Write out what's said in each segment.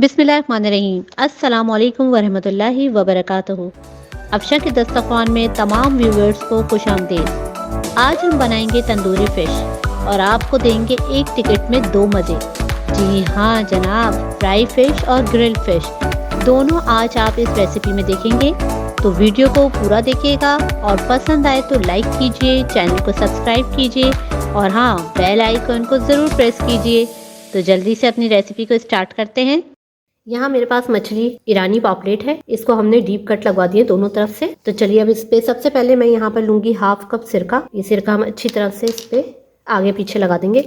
बिस्मिल्लाहिर्रहमानिर्रहीम। अस्सलामुअलैकुम वरहमतुल्लाहि वबरकातुहू। अफशा के दस्तरखान में तमाम व्यूवर्स को खुशामदीद। आज हम बनाएंगे तंदूरी फ़िश और आपको देंगे एक टिकट में दो मज़े। जी हाँ जनाब, फ्राई फ़िश और ग्रिल फ़िश दोनों आज आप इस रेसिपी में देखेंगे, तो वीडियो को पूरा देखिएगा और पसंद आए तो लाइक कीजिए, चैनल को सब्सक्राइब कीजिए और हाँ, बेल आइकन को ज़रूर प्रेस कीजिए। तो जल्दी से अपनी रेसिपी को स्टार्ट करते हैं। यहाँ मेरे पास मछली ईरानी पॉपलेट है, इसको हमने डीप कट लगवा दिए दोनों तरफ से। तो चलिए अब इस पे सबसे पहले मैं यहाँ पर लूंगी हाफ कप सिरका। ये सिरका हम अच्छी तरह से इस पे आगे पीछे लगा देंगे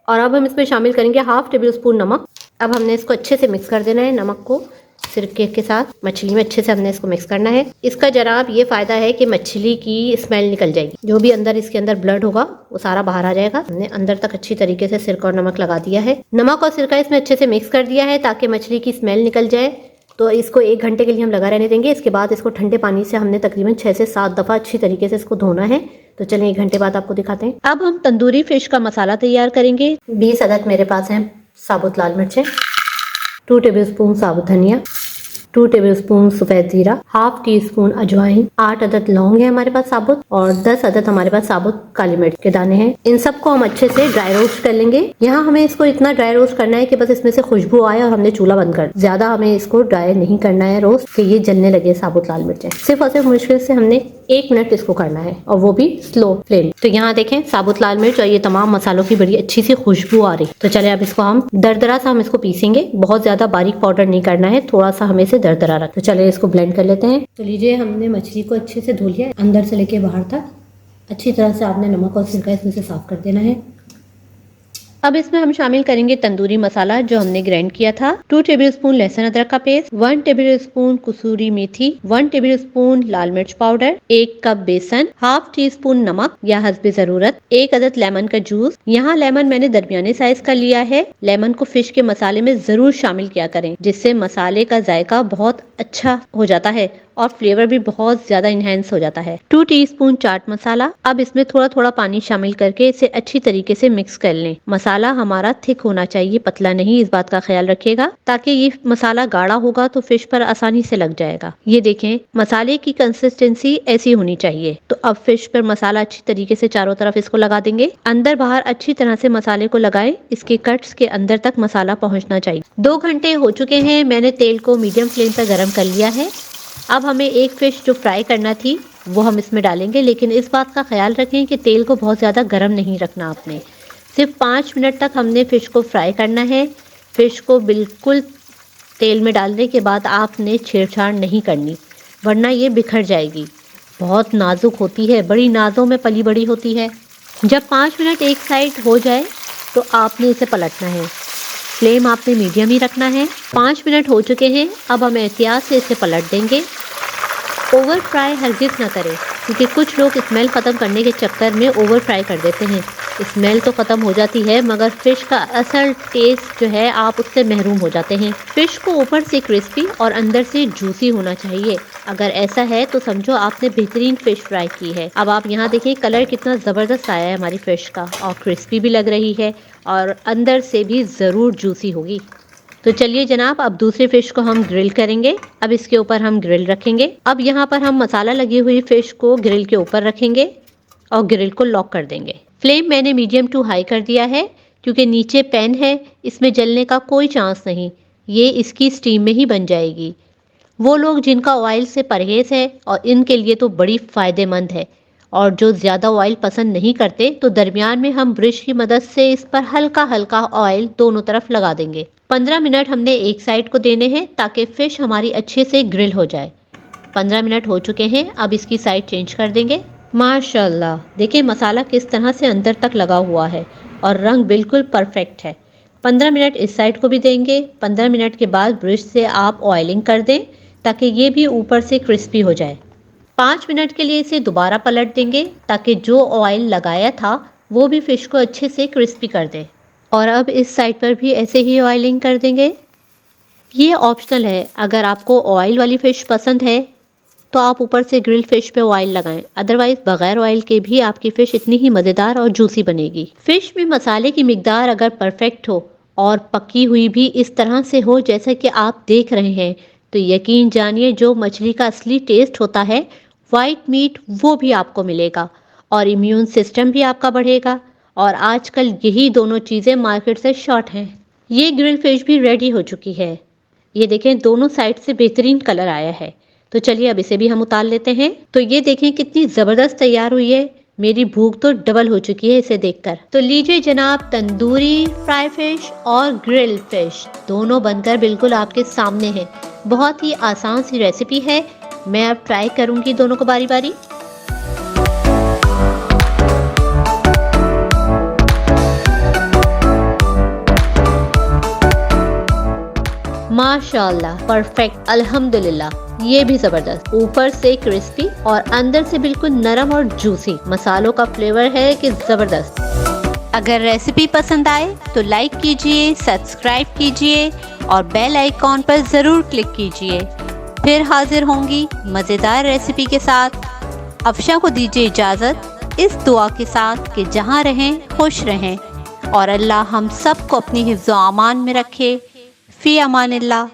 और अब हम इसमें शामिल करेंगे हाफ टेबल स्पून नमक। अब हमने इसको अच्छे से मिक्स कर देना है, नमक को सिरके के साथ मछली में अच्छे से हमने इसको मिक्स करना है। इसका जनाब ये फायदा है कि मछली की स्मेल निकल जाएगी, जो भी अंदर इसके अंदर ब्लड होगा वो सारा बाहर आ जाएगा। हमने अंदर तक अच्छी तरीके से सिरका और नमक लगा दिया है। नमक और सिरका इसमें अच्छे से मिक्स कर दिया है ताकि मछली की स्मेल निकल जाए। तो इसको 1 घंटे के लिए हम लगा रहने देंगे। इसके बाद इसको ठंडे पानी से हमने तकरीबन 6 से 7 दफ़ा अच्छी तरीके से इसको धोना है। तो चलिए 1 घंटे बाद आपको दिखाते हैं। अब हम तंदूरी फिश का मसाला तैयार करेंगे। 20 अदद मेरे पास है साबुत लाल मिर्चें, 2 टेबल स्पून साबुत धनिया, 2 टेबल स्पून सफेद जीरा, हाफ टी स्पून अजवाइन, 8 अदद लौंग है हमारे पास साबुत और 10 अदद हमारे पास साबुत काली मिर्च के दाने हैं। इन सबको हम अच्छे से ड्राई रोस्ट कर लेंगे। यहाँ हमें इसको इतना ड्राई रोस्ट करना है कि बस इसमें से खुशबू आए और हमने चूल्हा बंद कर। ज्यादा हमें इसको ड्राई नहीं करना है रोस्ट कि ये जलने लगे साबुत लाल मिर्चें। सिर्फ और सिर्फ मुश्किल से हमने 1 मिनट इसको करना है और वो भी स्लो फ्लेम। तो यहाँ देखें साबुत लाल मिर्च और ये तमाम मसालों की बड़ी अच्छी सी खुशबू आ रही। तो चले अब इसको हम दरदरा सा हम इसको पीसेंगे। बहुत ज्यादा बारीक पाउडर नहीं करना है, थोड़ा सा हमें इसे दरदरा रख। तो चले इसको ब्लेंड कर लेते हैं। तो लीजिए हमने मछली को अच्छे से धो लिया, अंदर से लेके बाहर तक अच्छी तरह से आपने नमक और सिरका इसमें से साफ कर देना है। अब इसमें हम शामिल करेंगे तंदूरी मसाला जो हमने ग्राइंड किया था। 2 टेबल स्पून लहसुन अदरक का पेस्ट, 1 टेबल स्पून कसूरी मेथी, 1 टेबल स्पून लाल मिर्च पाउडर, 1 कप बेसन, हाफ टी स्पून नमक या हस्बे जरूरत, 1 अदद लेमन का जूस। यहाँ लेमन मैंने दरमियाने साइज का लिया है। लेमन को फिश के मसाले में जरूर शामिल किया करें, जिससे मसाले का जायका बहुत अच्छा हो जाता है और फ्लेवर भी बहुत ज्यादा इनहेंस हो जाता है। 2 टीस्पून चाट मसाला। अब इसमें थोड़ा थोड़ा पानी शामिल करके इसे अच्छी तरीके से मिक्स कर लें। मसाला हमारा थिक होना चाहिए, पतला नहीं, इस बात का ख्याल रखिएगा, ताकि ये मसाला गाढ़ा होगा तो फिश पर आसानी से लग जाएगा। ये देखें मसाले की कंसिस्टेंसी ऐसी होनी चाहिए। तो अब फिश पर मसाला अच्छी तरीके से चारों तरफ इसको लगा देंगे। अंदर बाहर अच्छी तरह से मसाले को लगाए, इसके कट्स के अंदर तक मसाला पहुँचना चाहिए। 2 घंटे हो चुके हैं, मैंने तेल को मीडियम फ्लेम पर गर्म कर लिया है। अब हमें एक फिश जो फ्राई करना थी वो हम इसमें डालेंगे, लेकिन इस बात का ख्याल रखें कि तेल को बहुत ज़्यादा गर्म नहीं रखना आपने। सिर्फ 5 मिनट तक हमने फ़िश को फ्राई करना है। फ़िश को बिल्कुल तेल में डालने के बाद आपने छेड़छाड़ नहीं करनी, वरना ये बिखर जाएगी। बहुत नाजुक होती है, बड़ी नाजों में पली बड़ी होती है। जब 5 मिनट एक साइड हो जाए तो आपने इसे पलटना है। फ्लेम आपने मीडियम ही रखना है। 5 मिनट हो चुके हैं, अब हम एहतियात से इसे पलट देंगे। ओवर फ्राई हरगिज़ ना करें, क्योंकि कुछ लोग स्मेल ख़त्म करने के चक्कर में ओवर फ्राई कर देते हैं। स्मेल तो ख़त्म हो जाती है मगर फ़िश का असल टेस्ट जो है आप उससे महरूम हो जाते हैं। फ़िश को ऊपर से क्रिस्पी और अंदर से जूसी होना चाहिए। अगर ऐसा है तो समझो आपने बेहतरीन फ़िश फ्राई की है। अब आप यहाँ देखिए कलर कितना ज़बरदस्त आया है हमारी फ़िश का, और क्रिस्पी भी लग रही है और अंदर से भी ज़रूर जूसी होगी। तो चलिए जनाब, अब दूसरी फिश को हम ग्रिल करेंगे। अब इसके ऊपर हम ग्रिल रखेंगे। अब यहाँ पर हम मसाला लगी हुई फिश को ग्रिल के ऊपर रखेंगे और ग्रिल को लॉक कर देंगे। फ्लेम मैंने मीडियम टू हाई कर दिया है, क्योंकि नीचे पैन है, इसमें जलने का कोई चांस नहीं, ये इसकी स्टीम में ही बन जाएगी। वो लोग जिनका ऑयल से परहेज़ है और इनके लिए तो बड़ी फ़ायदेमंद है, और जो ज़्यादा ऑयल पसंद नहीं करते तो दरमियान में हम ब्रश की मदद से इस पर हल्का हल्का ऑयल दोनों तरफ लगा देंगे। 15 मिनट हमने एक साइड को देने हैं ताकि फ़िश हमारी अच्छे से ग्रिल हो जाए। 15 मिनट हो चुके हैं, अब इसकी साइड चेंज कर देंगे। माशाल्लाह देखिए मसाला किस तरह से अंदर तक लगा हुआ है और रंग बिल्कुल परफेक्ट है। 15 मिनट इस साइड को भी देंगे। 15 मिनट के बाद ब्रश से आप ऑयलिंग कर दें ताकि ये भी ऊपर से क्रिस्पी हो जाए। 5 मिनट के लिए इसे दोबारा पलट देंगे ताकि जो ऑयल लगाया था वो भी फ़िश को अच्छे से क्रिस्पी कर दे। और अब इस साइड पर भी ऐसे ही ऑयलिंग कर देंगे। ये ऑप्शनल है, अगर आपको ऑयल वाली फ़िश पसंद है तो आप ऊपर से ग्रिल फिश पे ऑयल लगाएं, अदरवाइज बगैर ऑयल के भी आपकी फ़िश इतनी ही मज़ेदार और जूसी बनेगी। फ़िश में मसाले की मिकदार अगर परफेक्ट हो और पकी हुई भी इस तरह से हो जैसा कि आप देख रहे हैं, तो यकीन जानिए जो मछली का असली टेस्ट होता है वाइट मीट, वो भी आपको मिलेगा और इम्यून सिस्टम भी आपका बढ़ेगा। और आजकल यही दोनों चीज़ें मार्केट से शॉर्ट हैं। ये ग्रिल फिश भी रेडी हो चुकी है। ये देखें दोनों साइड से बेहतरीन कलर आया है। तो चलिए अब इसे भी हम उतार लेते हैं। तो ये देखें कितनी ज़बरदस्त तैयार हुई है। मेरी भूख तो डबल हो चुकी है इसे देखकर। तो लीजिए जनाब, तंदूरी फ्राई फिश और ग्रिल फिश दोनों बनकर बिल्कुल आपके सामने हैं। बहुत ही आसान सी रेसिपी है। मैं अब ट्राई करूंगी दोनों को बारी बारी। माशाल्लाह, परफेक्ट, अल्हम्दुलिल्लाह। ये भी जबरदस्त, ऊपर से क्रिस्पी और अंदर से बिल्कुल नरम और जूसी। मसालों का फ्लेवर है कि जबरदस्त। अगर रेसिपी पसंद आए तो लाइक कीजिए, सब्सक्राइब कीजिए और बेल आइकॉन पर ज़रूर क्लिक कीजिए। फिर हाजिर होंगी मज़ेदार रेसिपी के साथ। अफशा को दीजिए इजाज़त इस दुआ के साथ कि जहाँ रहें खुश रहें और अल्लाह हम सब को अपनी हिफ्ज़-ओ-अमान में रखे। फ़ी अमानिल्लाह।